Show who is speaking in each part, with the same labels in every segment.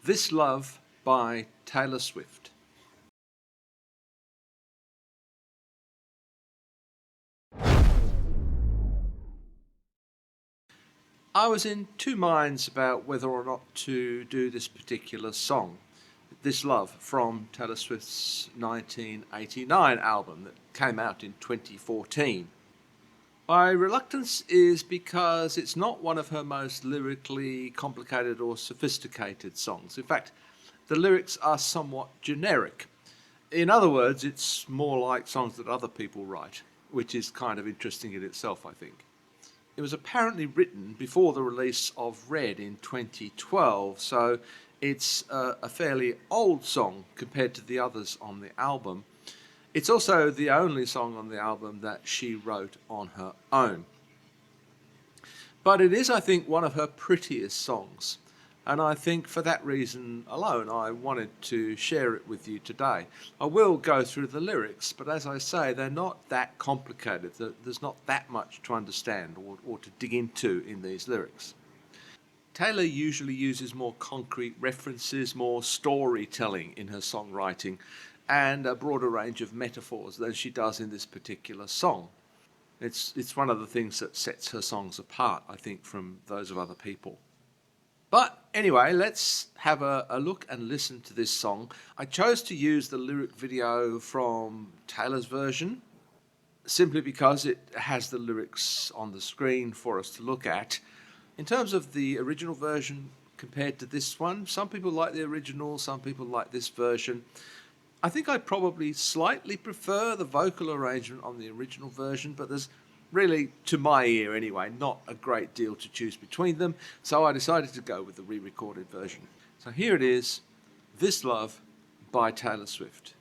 Speaker 1: This Love by Taylor Swift. I was in two minds about whether or not to do this particular song, This Love, from Taylor Swift's 1989 album that came out in 2014. My reluctance is because it's not one of her most lyrically complicated or sophisticated songs. In fact, the lyrics are somewhat generic. In other words, it's more like songs that other people write, which is kind of interesting in itself, I think. It was apparently written before the release of Red in 2012, so it's a fairly old song compared to the others on the album. It's also the only song on the album that she wrote on her own. But it is, I think, one of her prettiest songs. And I think for that reason alone, I wanted to share it with you today. I will go through the lyrics, but as I say, they're not that complicated. There's not that much to understand or to dig into in these lyrics. Taylor usually uses more concrete references, more storytelling in her songwriting, and a broader range of metaphors than she does in this particular song. It's one of the things that sets her songs apart, I think, from those of other people. But anyway, let's have a look and listen to this song. I chose to use the lyric video from Taylor's version simply because it has the lyrics on the screen for us to look at. In terms of the original version compared to this one, some people like the original, some people like this version. I think I probably slightly prefer the vocal arrangement on the original version, but there's really, to my ear anyway, not a great deal to choose between them, so I decided to go with the re-recorded version. So here it is, This Love by Taylor Swift.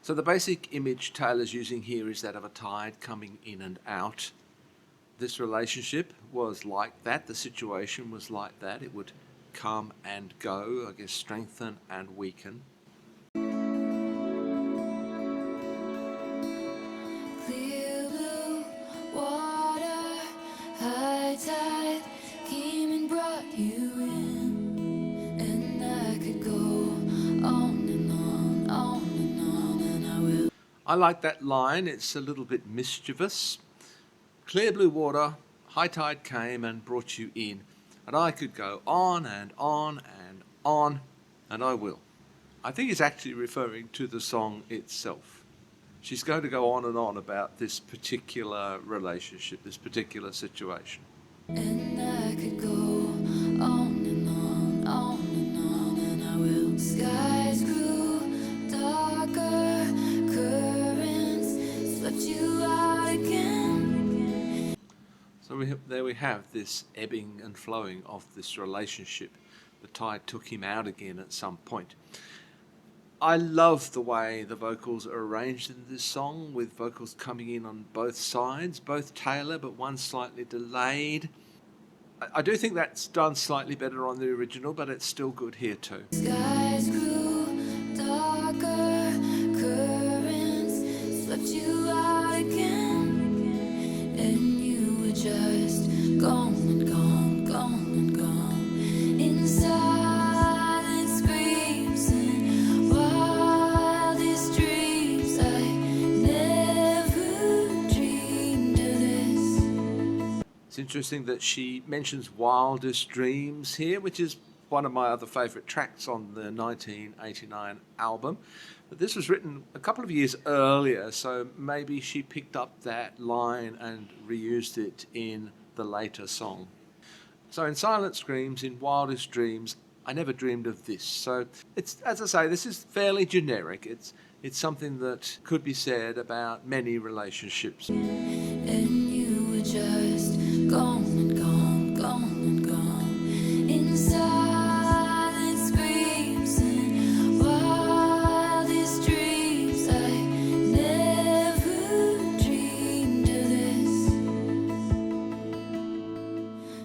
Speaker 1: So the basic image Taylor's using here is that of a tide coming in and out. This relationship was like that, the situation was like that. It would come and go, I guess strengthen and weaken.
Speaker 2: Clear blue water, high tide came and brought you in, and I could go on and on, on and on, and I will.
Speaker 1: I like that line, it's a little bit mischievous. Clear blue water, high tide came and brought you in, and I could go on and on and on, and I will. I think it's actually referring to the song itself. She's going to go on and on about this particular relationship, this particular situation.
Speaker 2: And I could go on and on, on and on, and I will. Skies grew darker, currents swept you out again.
Speaker 1: So there we have this ebbing and flowing of this relationship. The tide took him out again at some point. I love the way the vocals are arranged in this song, with vocals coming in on both sides, both Taylor, but one slightly delayed. I do think that's done slightly better on the original, but it's still good here too.
Speaker 2: Skies grew darker, currents swept you out again, and you were just gone and gone, gone and gone. In silent screams and wildest dreams, I never dreamed of this.
Speaker 1: It's interesting that she mentions Wildest Dreams here, which is one of my other favourite tracks on the 1989 album. But this was written a couple of years earlier, so maybe she picked up that line and reused it in the later song. So in Silent Screams, in Wildest Dreams, I never dreamed of this. So it's, as I say, this is fairly generic. It's something that could be said about many relationships.
Speaker 2: And you were just gone and gone, gone and gone. In silent screams and wildest dreams, I never dreamed of this.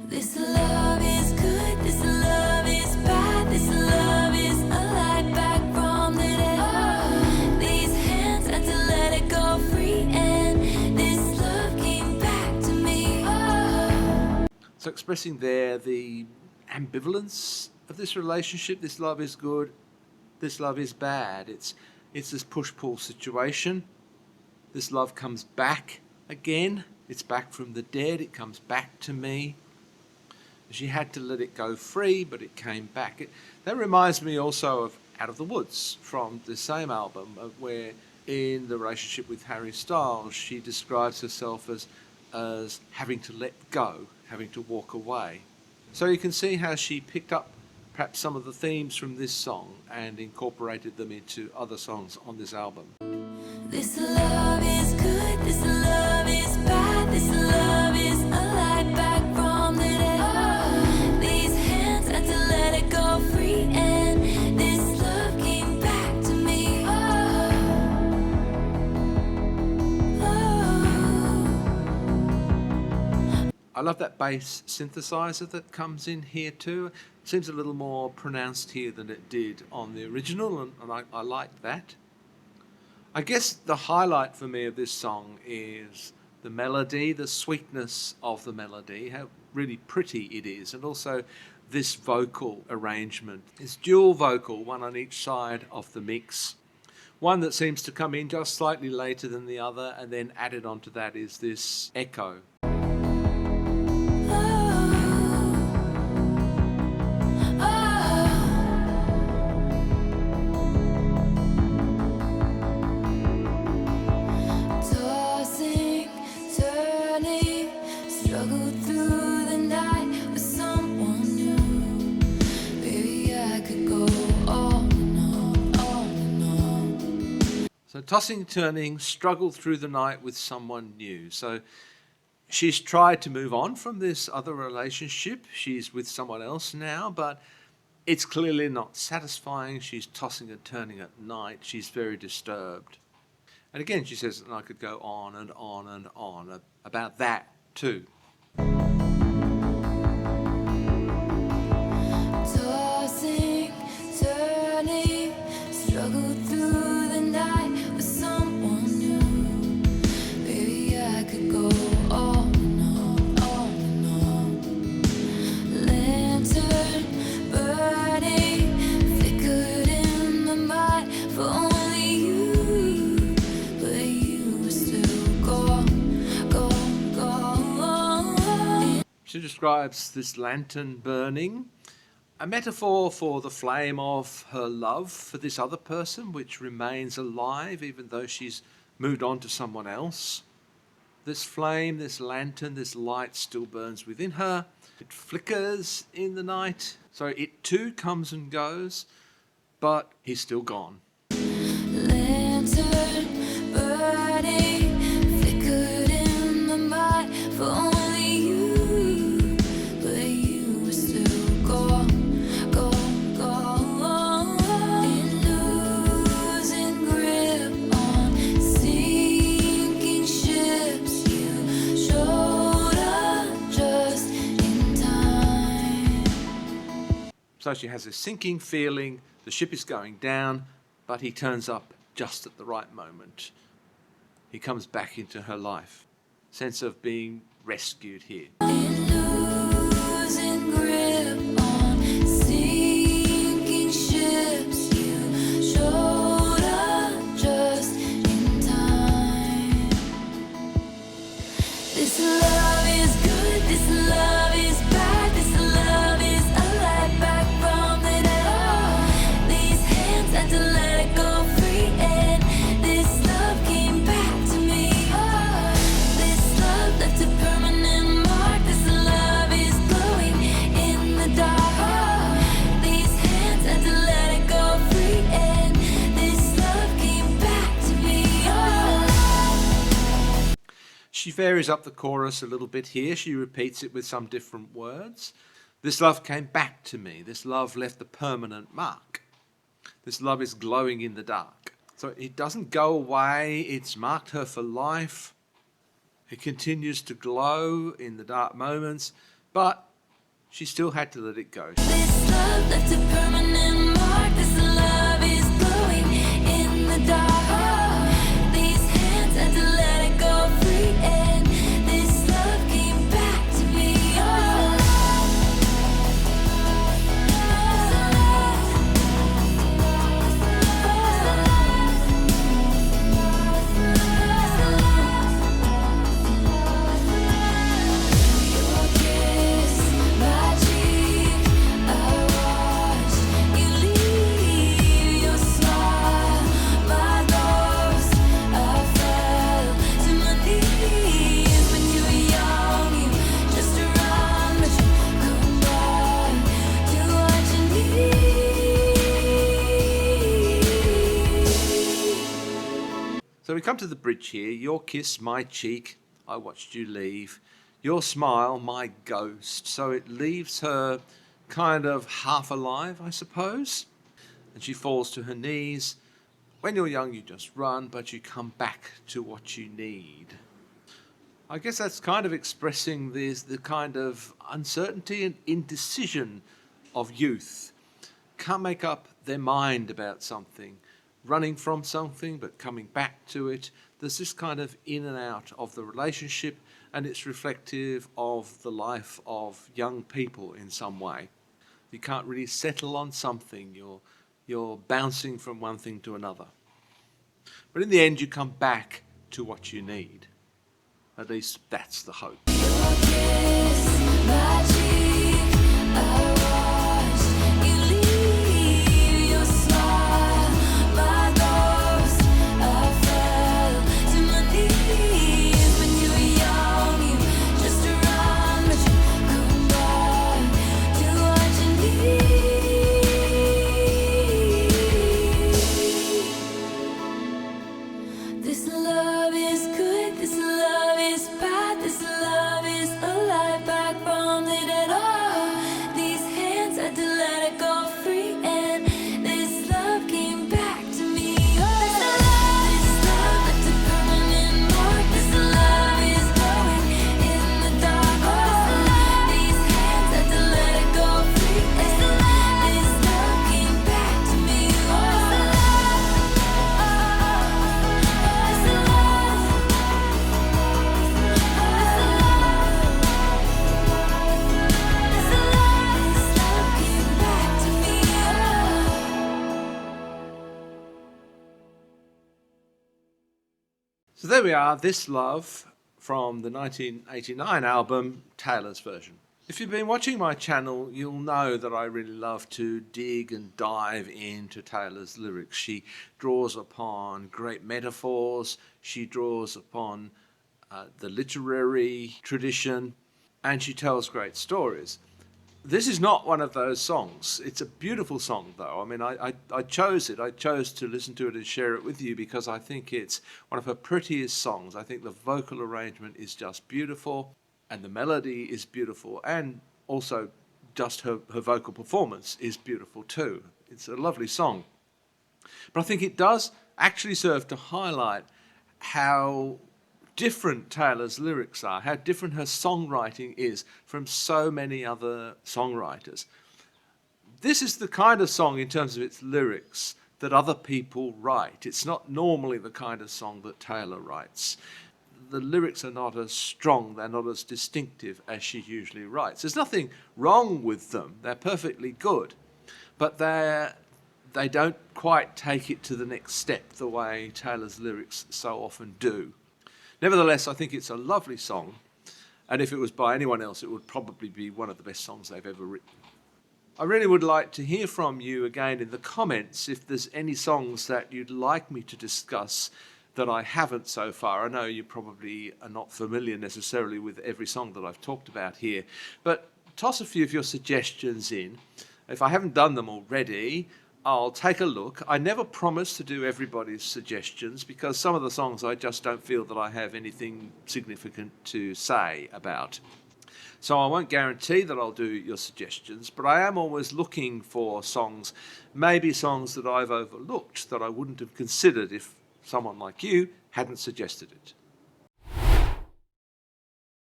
Speaker 2: This love is good, this love is bad, this love is a light back from the dead. These hands had to let it go free, and this love came back to me.
Speaker 1: So expressing there the ambivalence of this relationship. This love is good, this love is bad. It's this push-pull situation. This love comes back again. It's back from the dead. It comes back to me. She had to let it go free, but it came back. That reminds me also of Out of the Woods from the same album, where in the relationship with Harry Styles, she describes herself as having to let go, having to walk away. So you can see how she picked up perhaps some of the themes from this song and incorporated them into other songs on this album.
Speaker 2: This love is good, this love is bad, this love is a light back from the dead. These hands had to let it go free, and this love came back to me.
Speaker 1: I love that bass synthesizer that comes in here too. It seems a little more pronounced here than it did on the original, and I like that. I guess the highlight for me of this song is the melody, the sweetness of the melody, how really pretty it is, and also this vocal arrangement. It's dual vocal, one on each side of the mix. One that seems to come in just slightly later than the other, and then added onto that is this echo.
Speaker 2: Tossing, turning, struggled through the night with someone new. Maybe I could go on and on, on and on.
Speaker 1: So tossing, turning, struggled through the night with someone new. So she's tried to move on from this other relationship. She's with someone else now, but it's clearly not satisfying. She's tossing and turning at night. She's very disturbed. And again, she says, and I could go on and on and on about that too.
Speaker 2: Tossing, turning, struggled through the night with someone new. Maybe I could go on and on, on and on. Lantern burning, flickered in my mind for only you, but you were still gone, gone, gone.
Speaker 1: She describes this lantern burning, a metaphor for the flame of her love for this other person, which remains alive even though she's moved on to someone else. This flame, this lantern, this light still burns within her. It flickers in the night, so it too comes and goes, but he's still gone.
Speaker 2: Lantern burning, flickered in my mind for only you, but you were still gone, gone, gone. In losing grip on sinking ships, you showed up just in time.
Speaker 1: So she has a sinking feeling, the ship is going down, but he turns up just at the right moment. He comes back into her life. Sense of being rescued here.
Speaker 2: In losing grip on sinking ships, you showed up just in time. This love is good, this love is bad, this love is a light back from the dead. These hands had to let it go free, and this love came back to me. This love left a permanent mark. This love is glowing in the dark. These hands had to let it go free, and this love came back.
Speaker 1: She varies up the chorus a little bit here. She repeats it with some different words. This love came back to me. This love left a permanent mark. This love is glowing in the dark. So it doesn't go away. It's marked her for life. It continues to glow in the dark moments, but she still had to let it go.
Speaker 2: This love left a permanent mark. This love is glowing in the dark. These hands had to let it go free, and this love came back to me. Your kiss, my cheek, I watched you leave. Your smile, my ghost, I fell to my knees. When you were young, you just run, but you come back to what you need.
Speaker 1: So we come to the bridge here. Your kiss, my cheek, I watched you leave. Your smile, my ghost. So it leaves her kind of half alive, I suppose. And she falls to her knees. When you're young, you just run, but you come back to what you need. I guess that's kind of expressing the kind of uncertainty and indecision of youth. Can't make up their mind about something, running from something but coming back to it. There's this kind of in and out of the relationship, and it's reflective of the life of young people in some way. You can't really settle on something. You're bouncing from one thing to another. But in the end, you come back to what you need. At least that's the hope.
Speaker 2: Your kiss, my cheek, I watched you leave. Your smile, my ghost, I fell to my knees. When you were young, you just run, but you come back to what you need. This love is good, this love is bad, this love is alive, back from the dead. Oh, these hands had to let it go free, and this love came back to me. Oh, this love left a permanent mark. This love is glowing in the dark. Oh, these hands had to let it go free, and this love came back to me.
Speaker 1: So there we are, This Love from the 1989 album, Taylor's version. If you've been watching my channel, you'll know that I really love to dig and dive into Taylor's lyrics. She draws upon great metaphors, she draws upon the literary tradition, and she tells great stories. This is not one of those songs. It's a beautiful song, though. I mean, I chose it. I chose to listen to it and share it with you because I think it's one of her prettiest songs. I think the vocal arrangement is just beautiful, and the melody is beautiful, and also just her vocal performance is beautiful too. It's a lovely song. But I think it does actually serve to highlight how different Taylor's lyrics are, how different her songwriting is from so many other songwriters. This is the kind of song, in terms of its lyrics, that other people write. It's not normally the kind of song that Taylor writes. The lyrics are not as strong, they're not as distinctive as she usually writes. There's nothing wrong with them, they're perfectly good, but they don't quite take it to the next step the way Taylor's lyrics so often do. Nevertheless, I think it's a lovely song, and if it was by anyone else, it would probably be one of the best songs they've ever written. I really would like to hear from you again in the comments if there's any songs that you'd like me to discuss that I haven't so far. I know you probably are not familiar necessarily with every song that I've talked about here, but toss a few of your suggestions in. If I haven't done them already, I'll take a look. I never promise to do everybody's suggestions because some of the songs I just don't feel that I have anything significant to say about. So I won't guarantee that I'll do your suggestions, but I am always looking for songs, maybe songs that I've overlooked that I wouldn't have considered if someone like you hadn't suggested it.